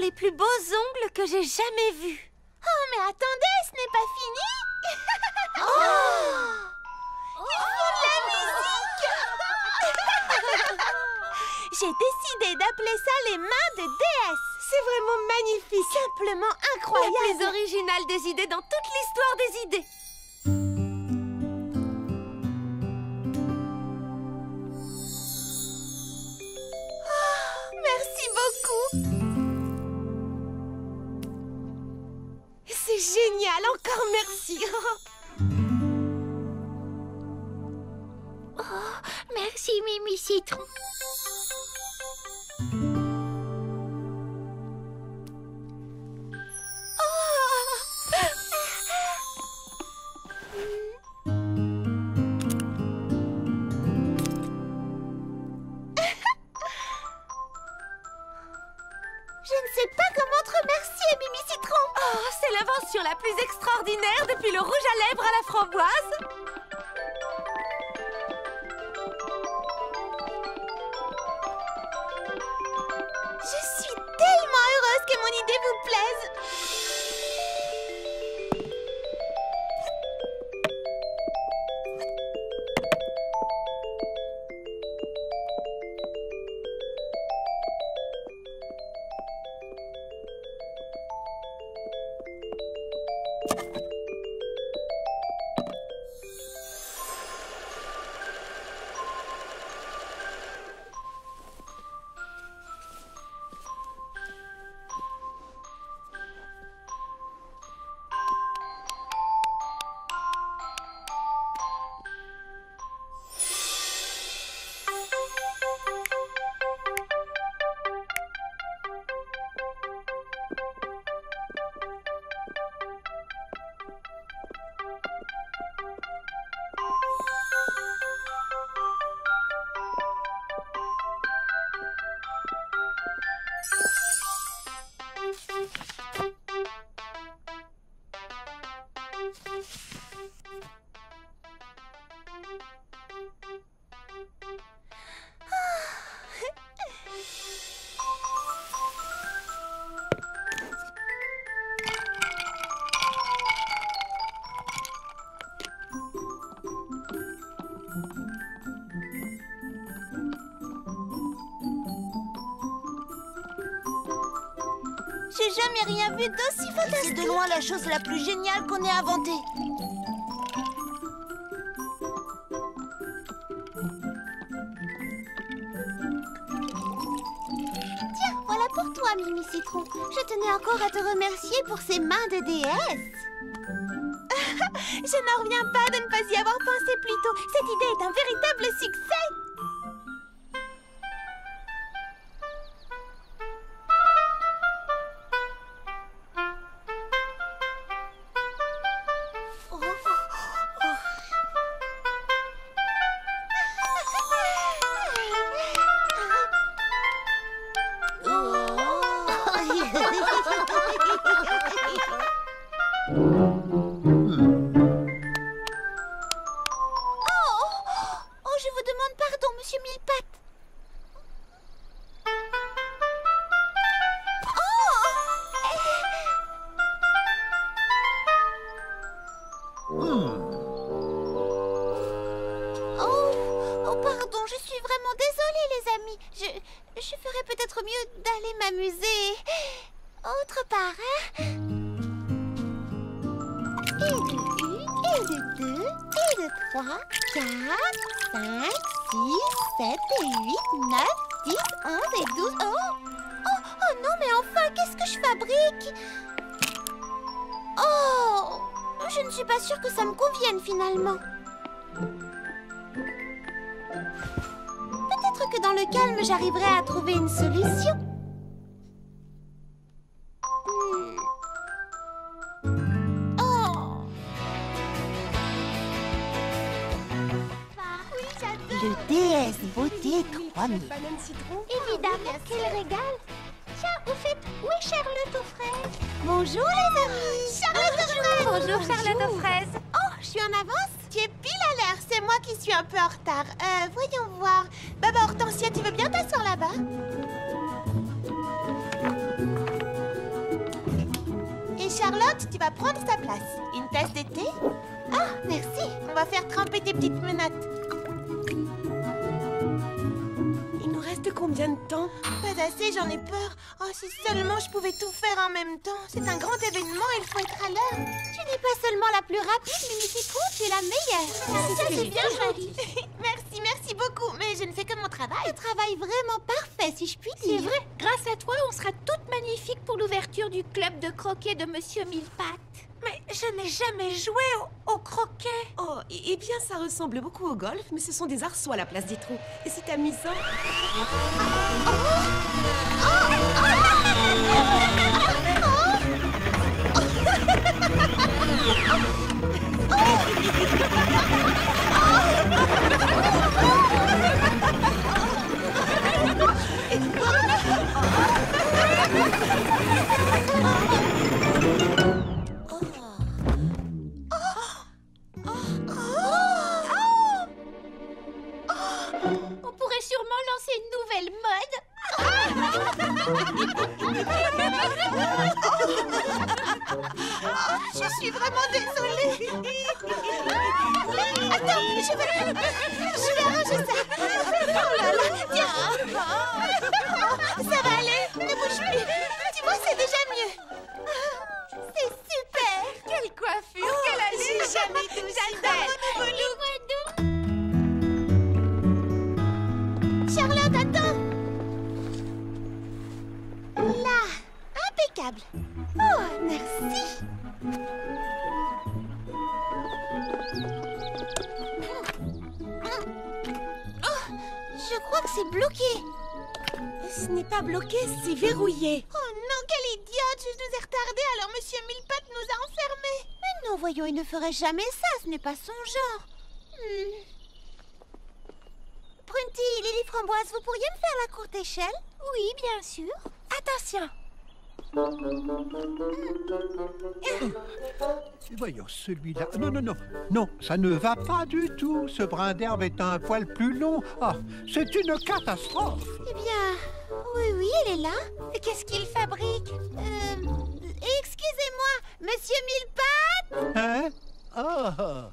les plus beaux ongles que j'ai jamais vus. Oh, mais attendez, ce n'est pas fini. Ils font de la musique. J'ai décidé d'appeler ça les mains de déesse. C'est vraiment magnifique. Simplement incroyable. La plus originale des idées dans toute l'histoire des idées. Merci beaucoup. C'est génial, encore merci. Oh, merci Mimi Citron. Je ne sais pas comment te remercier, Mimi Citron. Oh, c'est l'invention la plus extraordinaire depuis le rouge à lèvres à la framboise. Je suis tellement heureuse que mon idée vous plaise. J'ai jamais rien vu d'aussi fantastique. C'est de loin la chose la plus géniale qu'on ait inventée. Tiens, voilà pour toi, Mimi Citron. Je tenais encore à te remercier pour ces mains de déesse. Je n'en reviens pas de ne pas y avoir pensé plus tôt. Cette idée est un véritable succès. Je vous demande pardon, Monsieur Millepattes. Oh, pardon, je suis vraiment désolée, les amis. Je ferais peut-être mieux d'aller m'amuser autre part, hein? Et de 1, et de 2, et de 3, 4, 5, 6, 7 et 8, 9, 10, 11 et 12. Oh non, mais enfin, qu'est-ce que je fabrique? Oh, je ne suis pas sûre que ça me convienne finalement. Peut-être que dans le calme, j'arriverai à trouver une solution. Le DS Beauté 3000. Évidemment, quel régal. Tiens, au fait, où est Charlotte aux fraises? Bonjour les amis. Charlotte aux fraises. Bonjour Charlotte aux fraises. Oh, je suis en avance. Tu es pile à l'heure. C'est moi qui suis un peu en retard. Voyons voir. Baba Hortensia, tu veux bien t'asseoir là-bas? Matt, tu vas prendre sa place. Une tasse de thé? Ah, merci. On va faire tremper tes petites menottes. Il nous reste combien de temps? Pas assez, j'en ai peur. Oh, si seulement je pouvais tout faire en même temps. C'est un grand événement, il faut être à l'heure. Tu n'es pas seulement la plus rapide, Mimi Citron, tu es la meilleure. Ça, c'est bien joli. Merci beaucoup, mais je ne fais que mon travail. Un travail vraiment parfait, si je puis dire. C'est vrai, grâce à toi, on sera toutes magnifiques pour l'ouverture du club de croquet de Monsieur Millepattes. Mais je n'ai jamais joué au croquet. Oh, eh bien, ça ressemble beaucoup au golf, mais ce sont des arceaux à la place des trous. Et si t'as mis ça... On pourrait sûrement lancer une nouvelle mode. Je suis vraiment désolée. Attends, je vais arranger ça. Oh là là, tiens. Ça va aller, ne bouge plus. Tu vois, c'est déjà mieux. C'est super. Quelle coiffure, quelle allure. J'ai jamais tout J'adore. Charlotte, attends. Là, impeccable. Oh, merci. Oh, je crois que c'est bloqué. Ce n'est pas bloqué, c'est verrouillé. Oh non, quelle idiote. Je nous ai retardés, alors Monsieur Millepattes nous a enfermés. Mais non, voyons, il ne ferait jamais ça. Ce n'est pas son genre. Prunty, Lily Framboise, vous pourriez me faire la courte échelle? Oui, bien sûr. Attention. Voyons, celui-là... Non, ça ne va pas du tout. Ce brin d'herbe est un poil plus long. Ah, c'est une catastrophe. Eh bien, oui, elle est là. Qu'est-ce qu'il fabrique? Excusez-moi, Monsieur Millepattes? Hein? Ah.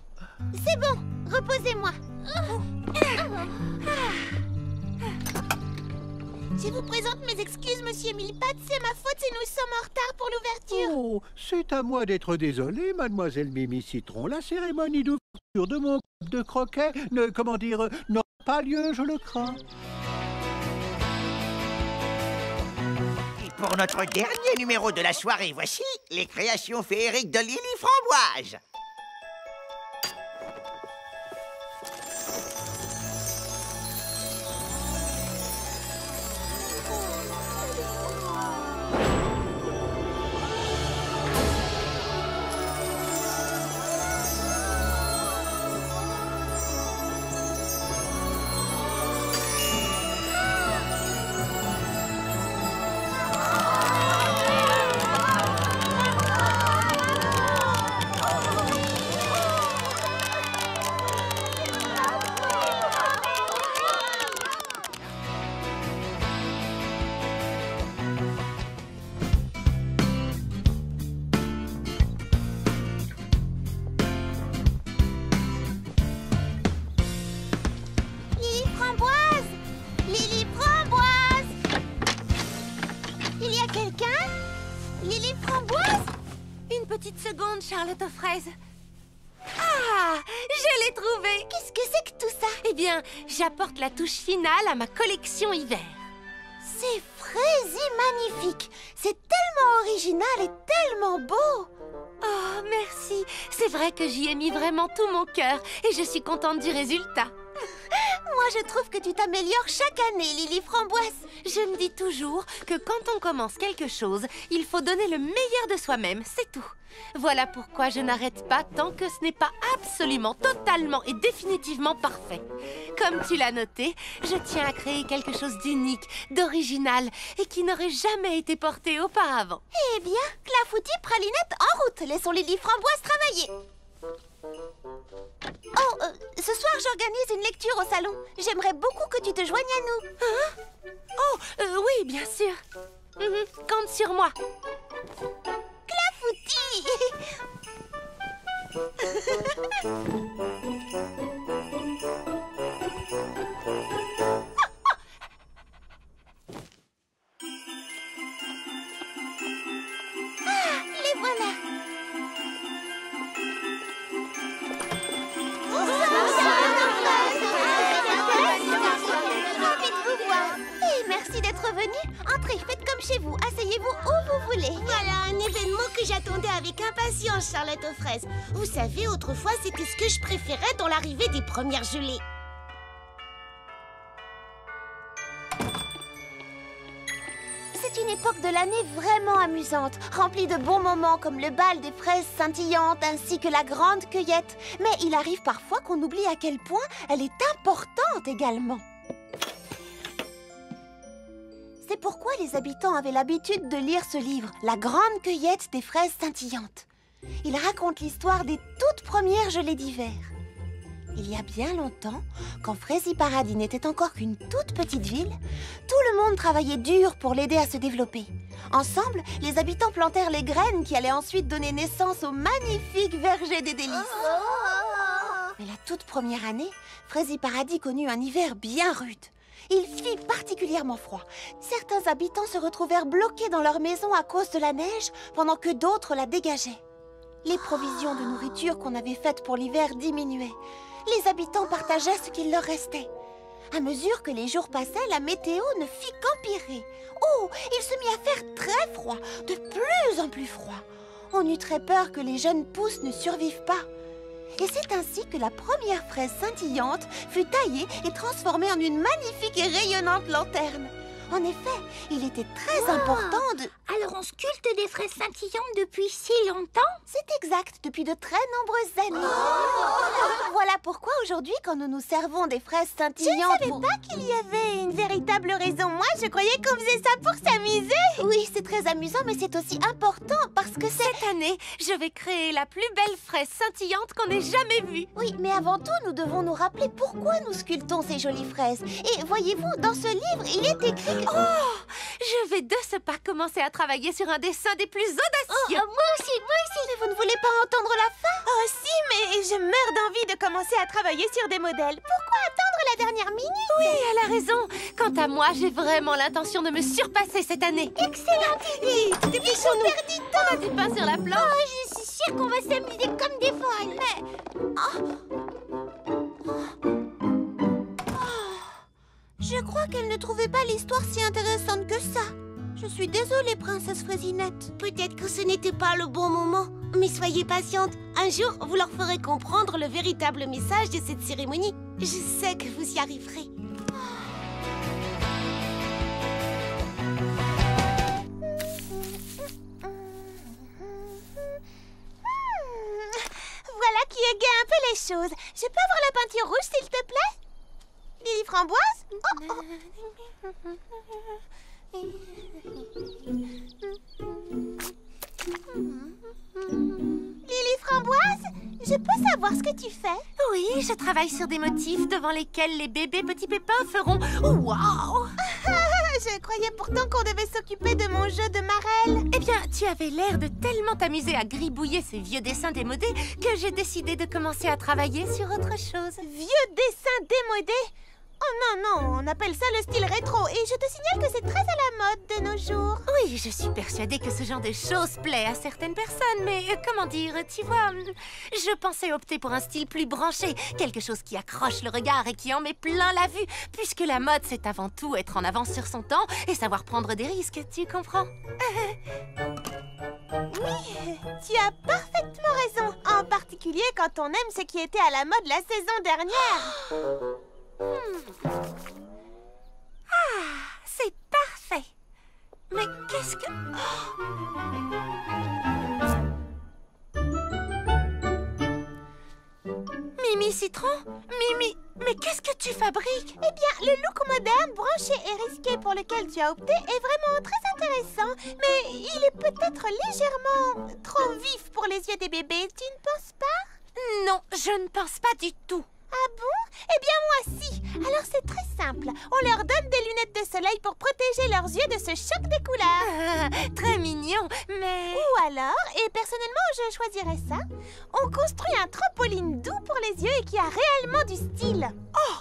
C'est bon, reposez-moi. Je vous présente mes excuses, Monsieur Millepattes. C'est ma faute si nous sommes en retard pour l'ouverture. Oh, c'est à moi d'être désolé, mademoiselle Mimi Citron. La cérémonie d'ouverture de mon club de croquet n'aura pas lieu, je le crains. Et pour notre dernier numéro de la soirée, voici les créations féeriques de Lily Framboise. seconde, Charlotte aux fraises. Ah, je l'ai trouvé. Qu'est-ce que c'est que tout ça? Eh bien, j'apporte la touche finale à ma collection hiver. C'est fraisi magnifique. C'est tellement original et tellement beau. Oh, merci. C'est vrai que j'y ai mis vraiment tout mon cœur et je suis contente du résultat. Moi, je trouve que tu t'améliores chaque année, Lily Framboise. Je me dis toujours que quand on commence quelque chose, il faut donner le meilleur de soi-même, c'est tout. Voilà pourquoi je n'arrête pas tant que ce n'est pas absolument, totalement et définitivement parfait. Comme tu l'as noté, je tiens à créer quelque chose d'unique, d'original et qui n'aurait jamais été porté auparavant. Eh bien, Clafoutis, Pralinette, en route. Laissons Lily Framboise travailler. Oh, ce soir, j'organise une lecture au salon. J'aimerais beaucoup que tu te joignes à nous. Hein? Oh, oui, bien sûr. Compte sur moi. Clafoutis, Les voilà. Envie de vous voir. Et merci d'être venu. Entrez, faites comme chez vous. Asseyez-vous où vous voulez. Voilà un événement que j'attendais avec impatience, Charlotte aux fraises. Vous savez, autrefois, c'était ce que je préférais dans l'arrivée des premières gelées. C'est une époque de l'année vraiment amusante, remplie de bons moments comme le bal des fraises scintillantes ainsi que la grande cueillette. Mais il arrive parfois qu'on oublie à quel point elle est importante également. C'est pourquoi les habitants avaient l'habitude de lire ce livre, La grande cueillette des fraises scintillantes. Il raconte l'histoire des toutes premières gelées d'hiver. Il y a bien longtemps, quand Fraisie Paradis n'était encore qu'une toute petite ville, tout le monde travaillait dur pour l'aider à se développer. Ensemble, les habitants plantèrent les graines qui allaient ensuite donner naissance au magnifique verger des délices. Mais la toute première année, Fraisie Paradis connut un hiver bien rude. Il fit particulièrement froid. Certains habitants se retrouvèrent bloqués dans leur maison à cause de la neige, pendant que d'autres la dégageaient. Les provisions de nourriture qu'on avait faites pour l'hiver diminuaient. Les habitants partageaient ce qu'il leur restait. À mesure que les jours passaient, la météo ne fit qu'empirer. Oh, il se mit à faire très froid, de plus en plus froid. On eut très peur que les jeunes pousses ne survivent pas. Et c'est ainsi que la première fraise scintillante fut taillée et transformée en une magnifique et rayonnante lanterne. En effet, il était très important de... Alors on sculpte des fraises scintillantes depuis si longtemps? C'est exact, depuis de très nombreuses années. Voilà pourquoi aujourd'hui, quand nous nous servons des fraises scintillantes... Je ne savais pas qu'il y avait une véritable raison. Moi, je croyais qu'on faisait ça pour s'amuser. Oui, c'est très amusant, mais c'est aussi important parce que c'est... Cette année, je vais créer la plus belle fraise scintillante qu'on ait jamais vue. Oui, mais avant tout, nous devons nous rappeler pourquoi nous sculptons ces jolies fraises. Et voyez-vous, dans ce livre, il est écrit que... Oh, je vais de ce pas commencer à travailler sur un dessin des plus audacieux. Moi aussi. Mais vous ne voulez pas entendre la fin? Oh si, mais je meurs d'envie de commencer à travailler sur des modèles. Pourquoi attendre la dernière minute? Oui, elle a raison. Quant à moi, j'ai vraiment l'intention de me surpasser cette année. Excellente idée. Dépêchons-nous. On a du pain sur la planche. Oh, je suis sûre qu'on va s'amuser comme des folles. Mais... Je crois qu'elle ne trouvait pas l'histoire si intéressante que ça. Je suis désolée, princesse Fraisinette. Peut-être que ce n'était pas le bon moment. Mais soyez patiente. Un jour, vous leur ferez comprendre le véritable message de cette cérémonie. Je sais que vous y arriverez. Voilà qui égaye un peu les choses. Je peux avoir la peinture rouge, s'il te plaît? Lily Framboise? Lily Framboise, je peux savoir ce que tu fais? Oui, je travaille sur des motifs devant lesquels les bébés petits pépins feront « Waouh !» Je croyais pourtant qu'on devait s'occuper de mon jeu de marelle. Eh bien, tu avais l'air de tellement t'amuser à gribouiller ces vieux dessins démodés que j'ai décidé de commencer à travailler sur autre chose. Vieux dessins démodés? Oh non, on appelle ça le style rétro. Et je te signale que c'est très à la mode de nos jours. Oui, je suis persuadée que ce genre de choses plaît à certaines personnes. Mais comment dire, tu vois, je pensais opter pour un style plus branché. Quelque chose qui accroche le regard et qui en met plein la vue. Puisque la mode, c'est avant tout être en avance sur son temps et savoir prendre des risques, tu comprends? Oui, tu as parfaitement raison. En particulier quand on aime ce qui était à la mode la saison dernière. Ah, c'est parfait. Mais qu'est-ce que... Mimi Citron? Mimi, mais qu'est-ce que tu fabriques? Eh bien, le look moderne, branché et risqué pour lequel tu as opté est vraiment très intéressant. Mais il est peut-être légèrement trop vif pour les yeux des bébés, tu ne penses pas? Non, je ne pense pas du tout. Ah bon? Eh bien moi si. Alors c'est très simple. On leur donne des lunettes de soleil pour protéger leurs yeux de ce choc des couleurs. Très mignon, mais... Ou alors, et personnellement je choisirais ça, on construit un trampoline doux pour les yeux et qui a réellement du style. Oh!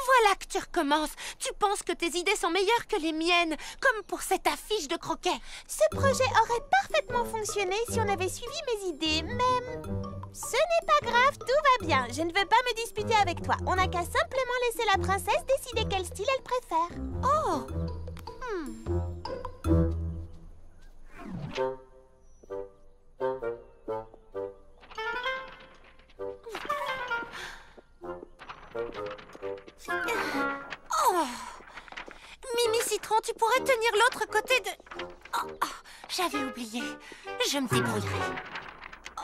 Voilà que tu recommences. Tu penses que tes idées sont meilleures que les miennes, comme pour cette affiche de croquet. Ce projet aurait parfaitement fonctionné si on avait suivi mes idées, mais... Ce n'est pas grave, tout va bien. Je ne veux pas me disputer avec toi. On n'a qu'à simplement laisser la princesse décider quel style elle préfère. Oh! Oh! Mimi Citron, tu pourrais tenir l'autre côté de... Oh, oh, j'avais oublié. Je me débrouillerai.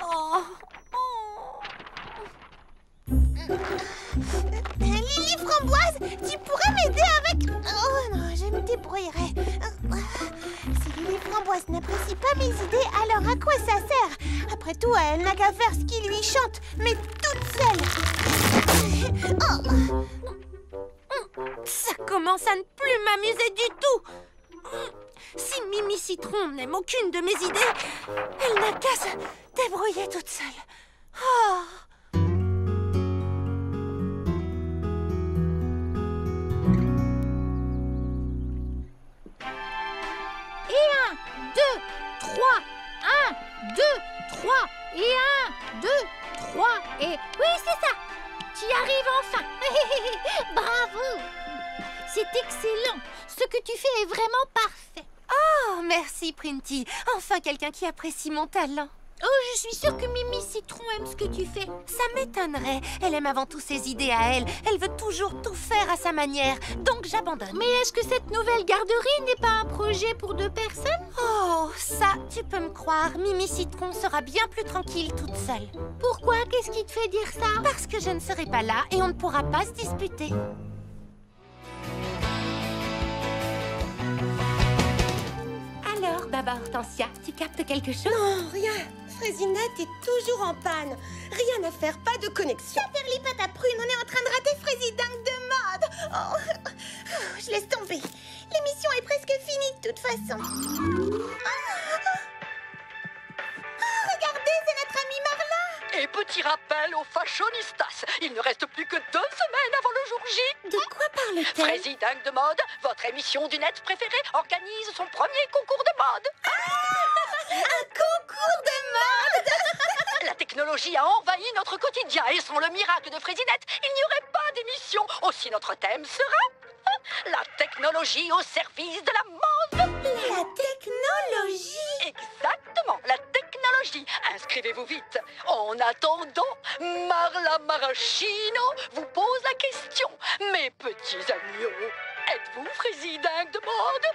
Oh! Lily Framboise, tu pourrais m'aider avec... Oh non, je me débrouillerai. Si Lily Framboise n'apprécie pas mes idées, alors à quoi ça sert? Après tout, elle n'a qu'à faire ce qui lui chante, mais toute seule. Oh. Ça commence à ne plus m'amuser du tout. Si Mimi Citron n'aime aucune de mes idées, elle n'a qu'à se débrouiller toute seule. Oh! Et 1, 2, 3, 1, 2, 3, et 1, 2, 3, et... Oui, c'est ça! Tu y arrives enfin! Bravo! C'est excellent! Ce que tu fais est vraiment parfait! Oh, merci, Printy. Enfin, quelqu'un qui apprécie mon talent. Oh, je suis sûre que Mimi Citron aime ce que tu fais. Ça m'étonnerait. Elle aime avant tout ses idées à elle. Elle veut toujours tout faire à sa manière. Donc, j'abandonne. Mais est-ce que cette nouvelle garderie n'est pas un projet pour 2 personnes? Oh, ça, tu peux me croire. Mimi Citron sera bien plus tranquille toute seule. Pourquoi? Qu'est-ce qui te fait dire ça? Parce que je ne serai pas là et on ne pourra pas se disputer. Alors, Baba Hortensia, tu captes quelque chose? Non, rien. Fraisinette est toujours en panne. Rien à faire, pas de connexion. Perlipate à prune, on est en train de rater Fraisidingue de mode. Oh, je laisse tomber. L'émission est presque finie de toute façon. Regardez, c'est notre ami Marla. Et petit rappel aux fashionistas, il ne reste plus que 2 semaines avant le jour J. De quoi parle-t-elle? Fraisidingue de mode, votre émission du net préférée, organise son premier concours de mode. Un concours de mode. La technologie a envahi notre quotidien et sans le miracle de Fraisinette, il n'y aurait pas d'émission. Aussi notre thème sera la technologie au service de la mode. La technologie. Exactement, la technologie. Inscrivez-vous vite. En attendant, Marla Maraschino vous pose la question. Mes petits agneaux, êtes-vous Fraisidingue de mode?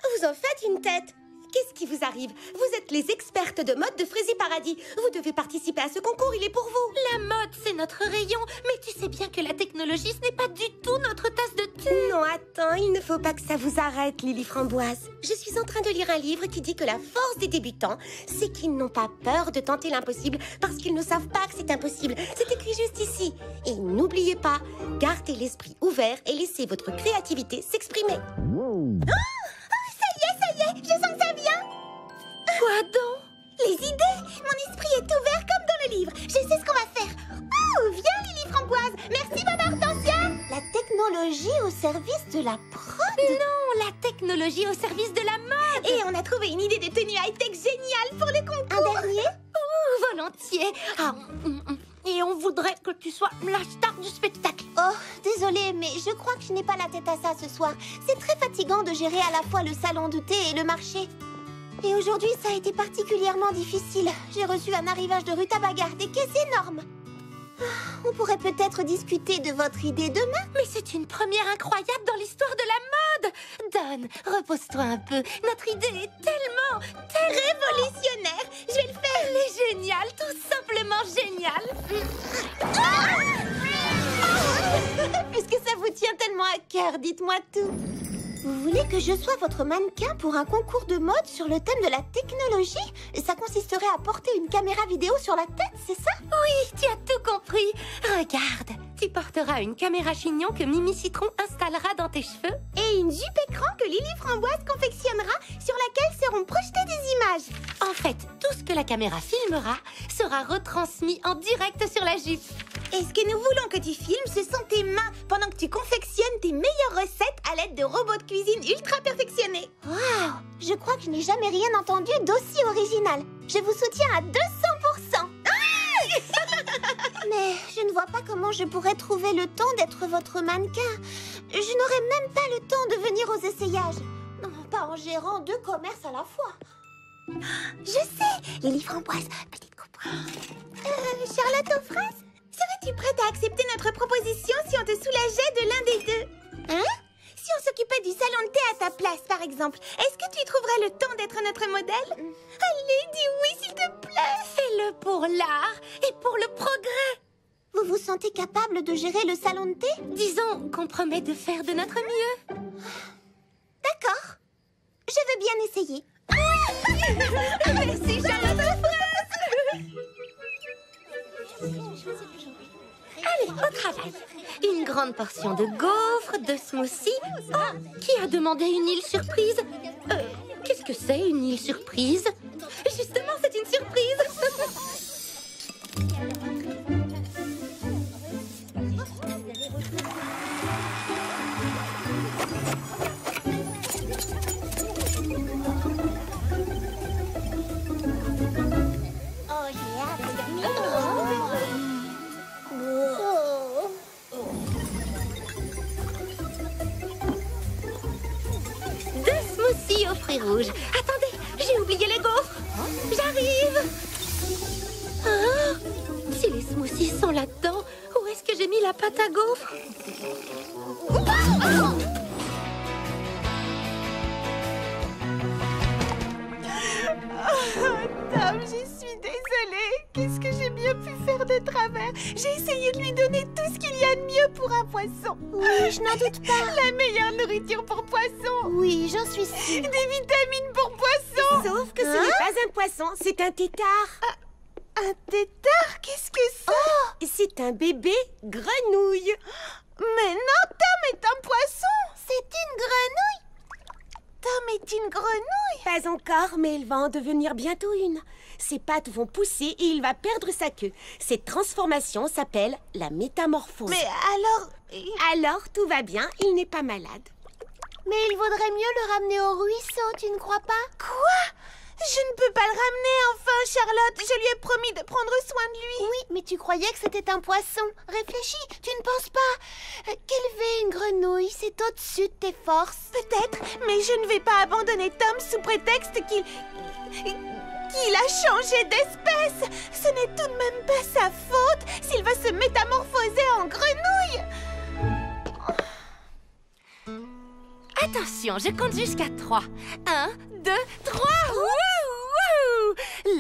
Vous en faites une tête. Qu'est-ce qui vous arrive? Vous êtes les expertes de mode de Fraisie Paradis. Vous devez participer à ce concours, il est pour vous. La mode, c'est notre rayon. Mais tu sais bien que la technologie, ce n'est pas du tout notre tasse de thé. Non, attends, il ne faut pas que ça vous arrête, Lily Framboise. Je suis en train de lire un livre qui dit que la force des débutants, c'est qu'ils n'ont pas peur de tenter l'impossible parce qu'ils ne savent pas que c'est impossible. C'est écrit juste ici. Et n'oubliez pas, gardez l'esprit ouvert et laissez votre créativité s'exprimer. Ça y est, je sens que ça vient. Quoi donc? Les idées. Mon esprit est ouvert comme dans le livre. Je sais ce qu'on va faire. Oh, viens Lily Framboise. Merci Baba Hortensia. La technologie au service de la prod. Non, la technologie au service de la mode. Et on a trouvé une idée de tenue high-tech géniale pour le concours. Un dernier? Volontiers. Ah, et on voudrait que tu sois la star du spectacle. Oh, désolée, mais je crois que je n'ai pas la tête à ça ce soir. C'est très fatigant de gérer à la fois le salon de thé et le marché. Et aujourd'hui, ça a été particulièrement difficile. J'ai reçu un arrivage de rutabaga, des caisses énormes. On pourrait peut-être discuter de votre idée demain. Mais c'est une première incroyable dans l'histoire de la mode. Don, repose-toi un peu. Notre idée est tellement révolutionnaire. Je vais le faire. Elle est géniale, tout simplement géniale. Puisque ça vous tient tellement à cœur, dites-moi tout. Vous voulez que je sois votre mannequin pour un concours de mode sur le thème de la technologie? Ça consisterait à porter une caméra vidéo sur la tête, c'est ça? Oui, tu as tout compris. Regarde, Tu porteras une caméra chignon que Mimi Citron installera dans tes cheveux. Et une jupe écran que Lily Framboise confectionnera sur laquelle seront projetées des images. En fait, tout ce que la caméra filmera sera retransmis en direct sur la jupe. Et ce que nous voulons que tu filmes, ce sont tes mains pendant que tu confectionnes tes meilleures recettes à l'aide de robots de cuisine ultra perfectionnés. Waouh! Je crois que je n'ai jamais rien entendu d'aussi original. Je vous soutiens à 200%. Mais je ne vois pas comment je pourrais trouver le temps d'être votre mannequin. Je n'aurais même pas le temps de venir aux essayages. Non, pas en gérant 2 commerces à la fois. Je sais, Lily Framboise, petite coupe. Charlotte aux fraises, serais-tu prête à accepter notre proposition si on te soulageait de l'un des deux? Hein? Si on s'occupait du salon de thé à ta place, par exemple, est-ce que tu trouverais le temps d'être notre modèle? Allez, dis oui, s'il te plaît. Fais-le pour l'art et pour le progrès. Vous vous sentez capable de gérer le salon de thé? Disons qu'on promet de faire de notre mieux. D'accord. Je veux bien essayer. Merci, Charlotte aux fraises. Allez, au travail. Une grande portion de gaufres, de smoothie. Oh, qui a demandé une île surprise? Qu'est-ce que c'est, une île surprise? Justement, c'est une surprise. Aux fruits rouges. Attendez, j'ai oublié les gaufres. J'arrive. Ah, si les smoothies sont là-dedans, où est-ce que j'ai mis la pâte à gaufres? Tom, je suis désolée. Qu'est-ce que j'ai bien pu faire de travers? J'ai essayé de lui donner tout ce qu'il y a de mieux pour un poisson. Oui, je n'en doute pas. La meilleure nourriture pour poisson. Oui, j'en suis sûre. Des vitamines pour poisson. Sauf que ce n'est pas un poisson, c'est un tétard. Un tétard? Qu'est-ce que c'est? Oh, c'est un bébé grenouille. Mais non, Tom est un poisson. C'est une grenouille. Tom est une grenouille. Pas encore, mais il va en devenir bientôt une. Ses pattes vont pousser et il va perdre sa queue. Cette transformation s'appelle la métamorphose. Mais alors... Alors, tout va bien, il n'est pas malade. Mais il vaudrait mieux le ramener au ruisseau, tu ne crois pas? Quoi? Je ne peux pas le ramener, enfin, Charlotte. Je lui ai promis de prendre soin de lui. Oui, mais tu croyais que c'était un poisson. Réfléchis, tu ne penses pas qu'élever une grenouille, c'est au-dessus de tes forces? Peut-être, mais je ne vais pas abandonner Tom sous prétexte qu'il a changé d'espèce. Ce n'est tout de même pas sa faute s'il va se métamorphoser en grenouille. Attention, je compte jusqu'à 3. 1, 2, 3. Wouhou!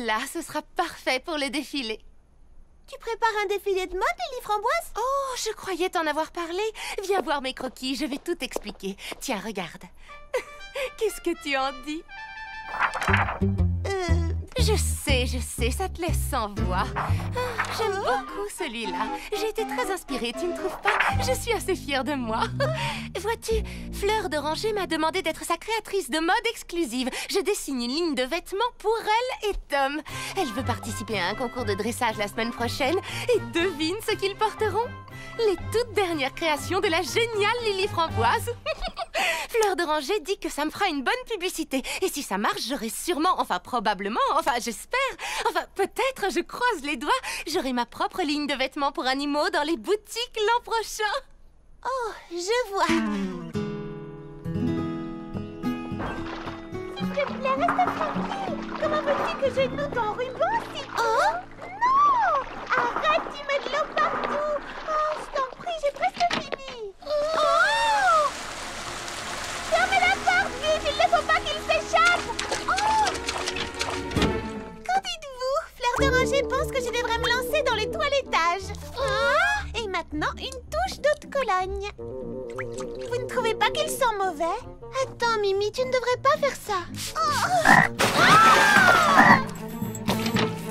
Là, ce sera parfait pour le défilé. Tu prépares un défilé de mode, Lily Framboise? Oh, je croyais t'en avoir parlé. Viens voir mes croquis, je vais tout expliquer. Tiens, regarde. Qu'est-ce que tu en dis? Je sais, ça te laisse sans voix. J'aime beaucoup celui-là. J'ai été très inspirée, tu ne trouves pas? Je suis assez fière de moi. Vois-tu, Fleur d'Oranger m'a demandé d'être sa créatrice de mode exclusive. Je dessine une ligne de vêtements pour elle et Tom. Elle veut participer à un concours de dressage la semaine prochaine. Et devine ce qu'ils porteront? Les toutes dernières créations de la géniale Lily Framboise. Fleur d'Oranger dit que ça me fera une bonne publicité. Et si ça marche, j'aurai sûrement, enfin probablement, enfin j'espère, enfin peut-être, je croise les doigts, j'aurai ma propre ligne de vêtements pour animaux dans les boutiques l'an prochain. Oh, je vois. S'il te plaît, reste tranquille. Comment veux-tu que je noue ton ruban si... Oh non! Arrête, tu mets de l'eau partout. Oh, je t'en prie, j'ai presque fini. Oh! Fermez la porte, vite, il ne faut pas qu'il s'échappe. Oh! Qu'en dites-vous? Fleur d'Oranger pense que je devrais me lancer dans les toilettages. Oh! Et maintenant, une touche d'eau de Cologne. Vous ne trouvez pas qu'il sent mauvais? Attends, Mimi, tu ne devrais pas faire ça. Oh,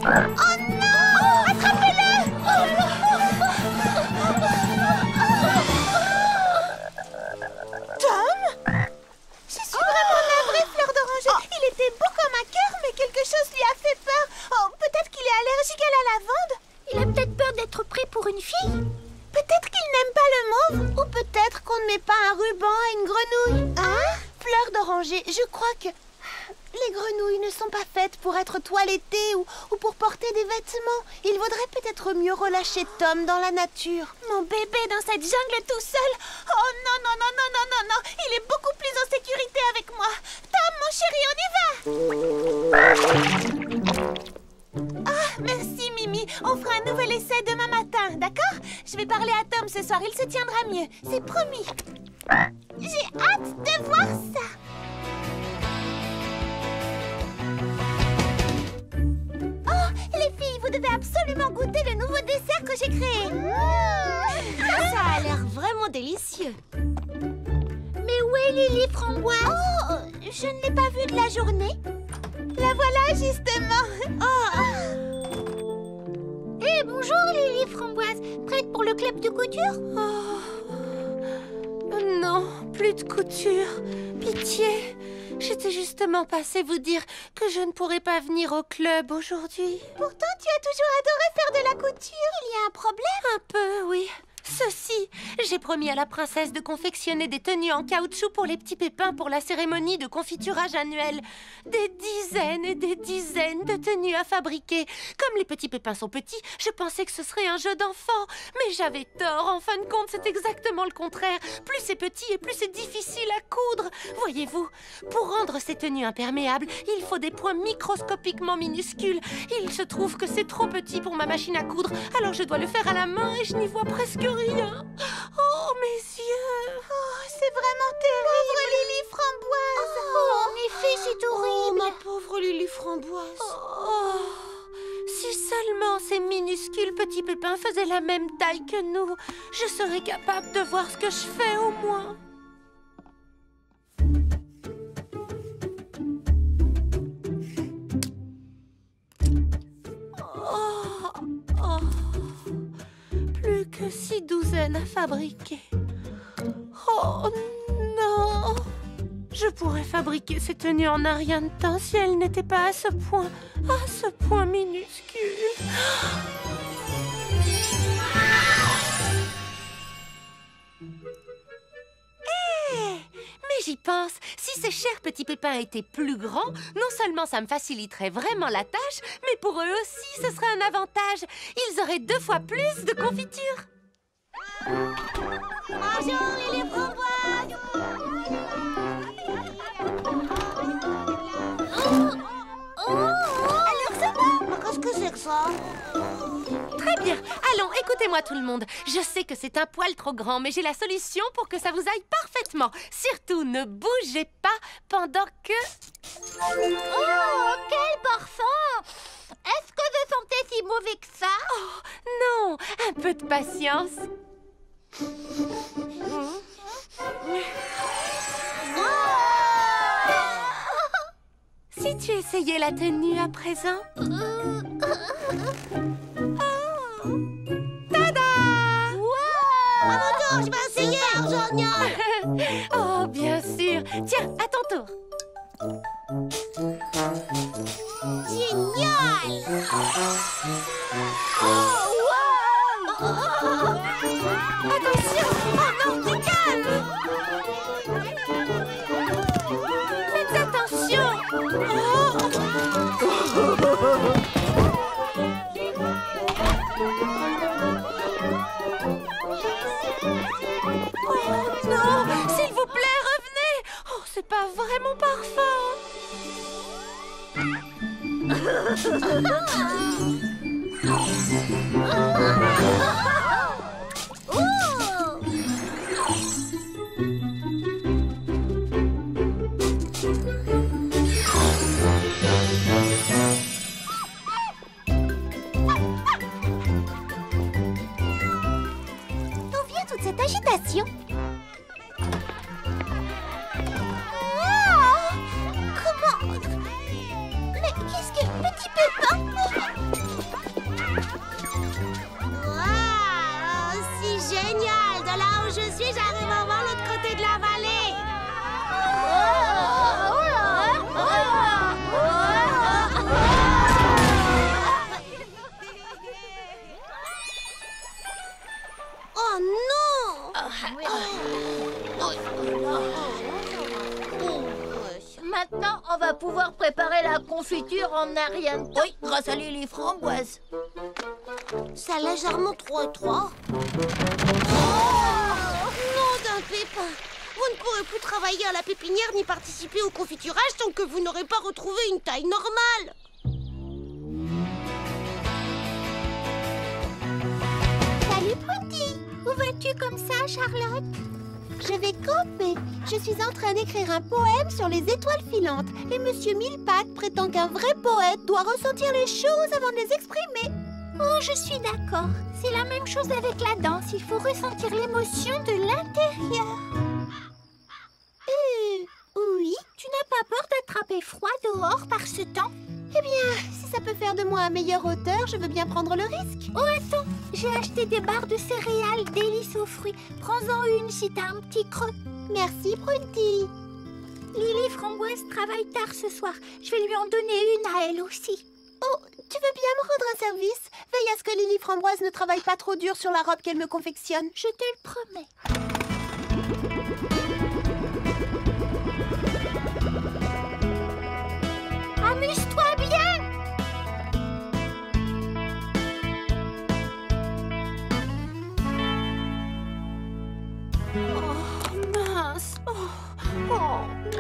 oh non! Attrapez-le! pas un ruban à une grenouille? Hein? Fleur d'oranger, je crois que les grenouilles ne sont pas faites pour être toilettées ou pour porter des vêtements. Il vaudrait peut-être mieux relâcher Tom dans la nature. Mon bébé dans cette jungle tout seul? Oh non, non, non, non, non, non, non. Il est beaucoup plus en sécurité avec moi. Tom, mon chéri, on y va! Ah, merci Mimi. On fera un nouvel essai demain matin, d'accord? Je vais parler à Tom ce soir, il se tiendra mieux. C'est promis. J'ai hâte de voir ça. Oh, les filles, vous devez absolument goûter le nouveau dessert que j'ai créé. Ça a l'air vraiment délicieux. Mais où est Lily Framboise? Oh, je ne l'ai pas vue de la journée. La voilà justement. Oh. Eh, bonjour Lily Framboise. Prête pour le club de couture? Oh. Non, plus de couture. Pitié. J'étais justement passée vous dire que je ne pourrais pas venir au club aujourd'hui. Pourtant, tu as toujours adoré faire de la couture. Il y a un problème? Un peu, oui. Ceci, j'ai promis à la princesse de confectionner des tenues en caoutchouc pour les petits pépins pour la cérémonie de confiturage annuelle. Des dizaines et des dizaines de tenues à fabriquer. Comme les petits pépins sont petits, je pensais que ce serait un jeu d'enfant. Mais j'avais tort, en fin de compte, c'est exactement le contraire. Plus c'est petit et plus c'est difficile à coudre. Voyez-vous, pour rendre ces tenues imperméables, il faut des points microscopiquement minuscules. Il se trouve que c'est trop petit pour ma machine à coudre, alors je dois le faire à la main et je n'y vois presque rien. Oh, mes yeux! Oh, c'est vraiment terrible! Pauvre Lily Framboise! Oh, en effet, c'est horrible! Ma pauvre Lily Framboise! Oh, si seulement ces minuscules petits pépins faisaient la même taille que nous, je serais capable de voir ce que je fais au moins. Plus que 6 douzaines à fabriquer. Oh non! Je pourrais fabriquer ces tenues en un rien de temps si elles n'étaient pas à ce point minuscule. Mais j'y pense, si ces chers petits pépins étaient plus grands, non seulement ça me faciliterait vraiment la tâche, mais pour eux aussi, ce serait un avantage. Ils auraient 2 fois plus de confiture. Bonjour Lily Framboise! Alors ça va? Qu'est-ce que c'est que ça? Très bien. Allons, écoutez-moi tout le monde. Je sais que c'est un poil trop grand, mais j'ai la solution pour que ça vous aille parfaitement. Surtout, ne bougez pas pendant que... Oh, quel parfum! Est-ce que je sentais si mauvais que ça? Oh, non, un peu de patience. Si tu essayais la tenue à présent... Tada! À mon tour, je vais essayer! Génial! Oh, bien sûr. Tiens, à ton tour. Génial! Attention! Oh non, du calme! Faites attention! Oh non! S'il vous plaît, revenez! Oh, c'est pas vrai mon parfum! D'où vient toute cette agitation? Comment? Mais qu'est-ce que... Petit pépin? Waouh! Si génial! De là où je suis, j'arrive à voir l'autre côté de la vallée. Oh non! Maintenant, on va pouvoir préparer la confiture en un rien de temps. Oui, grâce à Lily Framboise. Ça a légèrement trop étroit. Non d'un pépin. Vous ne pourrez plus travailler à la pépinière ni participer au confiturage tant que vous n'aurez pas retrouvé une taille normale. Salut, Prudy. Où vas-tu comme ça, Charlotte? Je vais camper. Je suis en train d'écrire un poème sur les étoiles filantes. Et Monsieur Millepattes prétend qu'un vrai poète doit ressentir les choses avant de les exprimer. Oh, je suis d'accord. C'est la même chose avec la danse. Il faut ressentir l'émotion de l'intérieur. Oui. Tu n'as pas peur d'attraper froid dehors par ce temps? Eh bien, si ça peut faire de moi un meilleur auteur, je veux bien prendre le risque. Oh, attends. J'ai acheté des barres de céréales délices aux fruits. Prends-en une si t'as un petit creux. Merci, Prudy. Lily Framboise travaille tard ce soir. Je vais lui en donner une à elle aussi. Oh, tu veux bien me rendre un service? Veille à ce que Lily Framboise ne travaille pas trop dur sur la robe qu'elle me confectionne. Je te le promets. Amuse-toi bien! Oh, mince. Oh,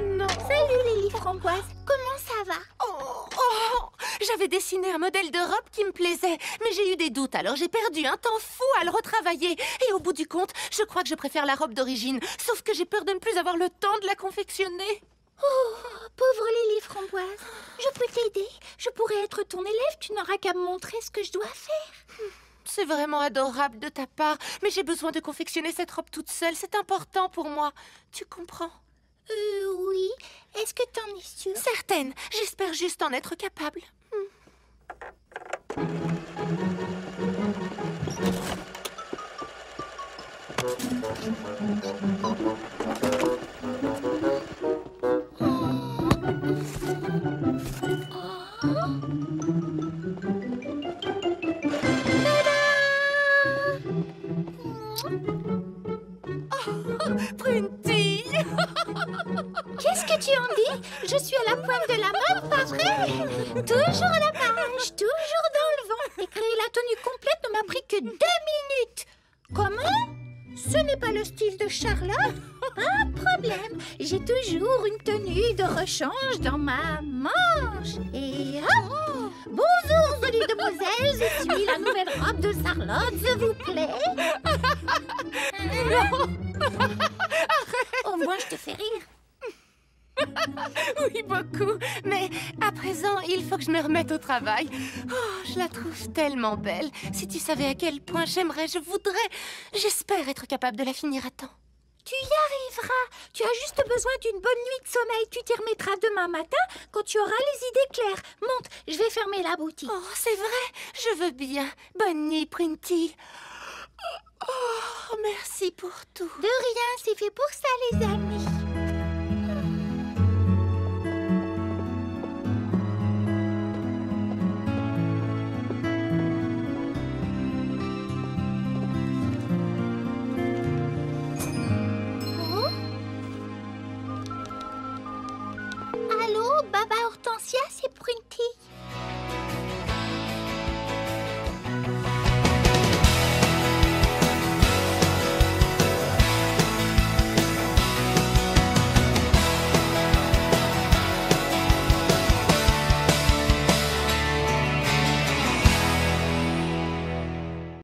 non. Salut Lily Framboise, comment ça va? J'avais dessiné un modèle de robe qui me plaisait, mais j'ai eu des doutes, alors j'ai perdu un temps fou à le retravailler. Et au bout du compte, je crois que je préfère la robe d'origine, sauf que j'ai peur de ne plus avoir le temps de la confectionner. Oh, pauvre Lily Framboise, je peux t'aider. Je pourrais être ton élève, tu n'auras qu'à me montrer ce que je dois faire. C'est vraiment adorable de ta part, mais j'ai besoin de confectionner cette robe toute seule, c'est important pour moi. Tu comprends? Oui. Est-ce que t'en es sûre? Certaine, j'espère juste en être capable. Prudy! Qu'est-ce que tu en dis? Je suis à la pointe de la mode, pas vrai? Toujours à la page, toujours dans le vent. Et créer la tenue complète ne m'a pris que 2 minutes. Comment? Ce n'est pas le style de Charlotte? Pas de problème. J'ai toujours une tenue de rechange dans ma manche. Et hop! Bonjour, jolie demoiselle. Je suis la nouvelle robe de Charlotte, s'il vous plaît. Au moins, je te fais rire. Oui, beaucoup. Mais à présent, il faut que je me remette au travail. Oh, je la trouve tellement belle. Si tu savais à quel point j'aimerais, je voudrais, j'espère être capable de la finir à temps. Tu y arriveras. Tu as juste besoin d'une bonne nuit de sommeil. Tu t'y remettras demain matin quand tu auras les idées claires. Monte, je vais fermer la boutique. Oh, c'est vrai, je veux bien. Bonne nuit, Prudy. Oh, merci pour tout. De rien, c'est fait pour ça, les amis.